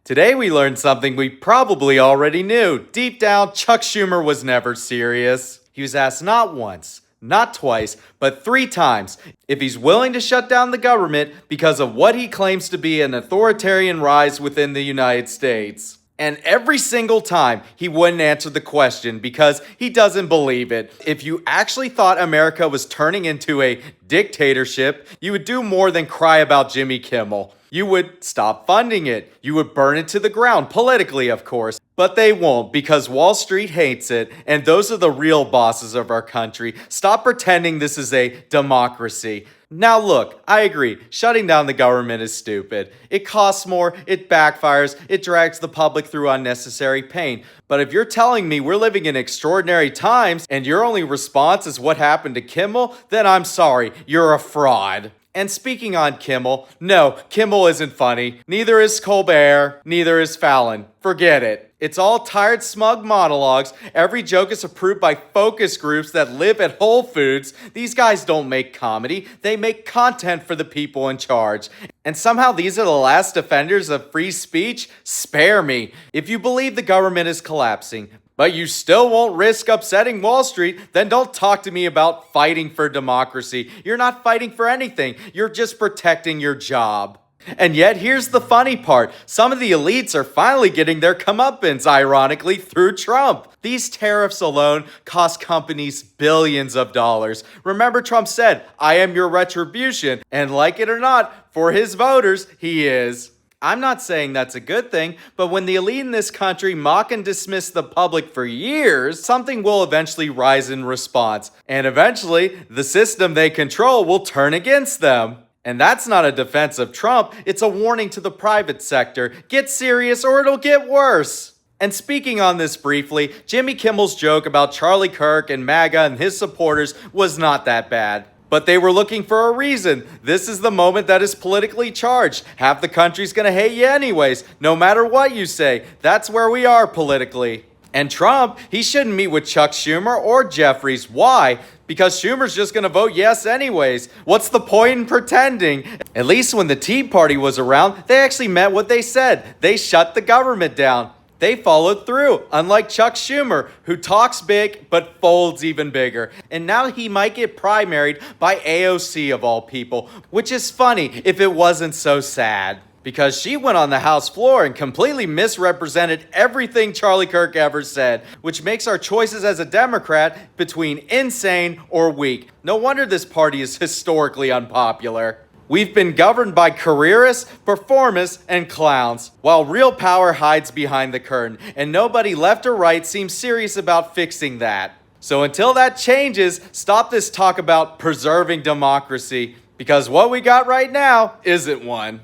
Today we learned something we probably already knew. Deep down, Chuck Schumer was never serious. He was asked not once, not twice, but 3 times if he's willing to shut down the government because of what he claims to be an authoritarian rise within the United States. And every single time, he wouldn't answer the question because he doesn't believe it. If you actually thought America was turning into a dictatorship, you would do more than cry about Jimmy Kimmel. You would stop funding it. You would burn it to the ground, politically, of course. But they won't because Wall Street hates it, and those are the real bosses of our country. Stop pretending this is a democracy. Now look, I agree, shutting down the government is stupid. It costs more, it backfires, it drags the public through unnecessary pain. But if you're telling me we're living in extraordinary times and your only response is what happened to Kimmel, then I'm sorry, you're a fraud. And speaking on Kimmel, no, Kimmel isn't funny. Neither is Colbert, neither is Fallon. Forget it. It's all tired, smug monologues. Every joke is approved by focus groups that live at Whole Foods. These guys don't make comedy. They make content for the people in charge. And somehow these are the last defenders of free speech? Spare me. If you believe the government is collapsing, but you still won't risk upsetting Wall Street, then don't talk to me about fighting for democracy. You're not fighting for anything. You're just protecting your job. And yet, here's the funny part. Some of the elites are finally getting their comeuppance, ironically, through Trump. These tariffs alone cost companies billions of dollars. Remember, Trump said, "I am your retribution." And like it or not, for his voters, he is. I'm not saying that's a good thing, but when the elite in this country mock and dismiss the public for years, something will eventually rise in response. And eventually, the system they control will turn against them. And that's not a defense of Trump, it's a warning to the private sector. Get serious or it'll get worse. And speaking on this briefly, Jimmy Kimmel's joke about Charlie Kirk and MAGA and his supporters was not that bad. But they were looking for a reason. This is the moment that is politically charged. Half the country's gonna hate you anyways, no matter what you say. That's where we are politically. And Trump, he shouldn't meet with Chuck Schumer or Jeffries. Why? Because Schumer's just gonna vote yes anyways. What's the point in pretending? At least when the Tea Party was around, they actually meant what they said. They shut the government down. They followed through, unlike Chuck Schumer, who talks big but folds even bigger. And now he might get primaried by AOC of all people, which is funny if it wasn't so sad. Because she went on the House floor and completely misrepresented everything Charlie Kirk ever said, which makes our choices as a Democrat between insane or weak. No wonder this party is historically unpopular. We've been governed by careerists, performists, and clowns, while real power hides behind the curtain, and nobody left or right seems serious about fixing that. So until that changes, stop this talk about preserving democracy, because what we got right now isn't one.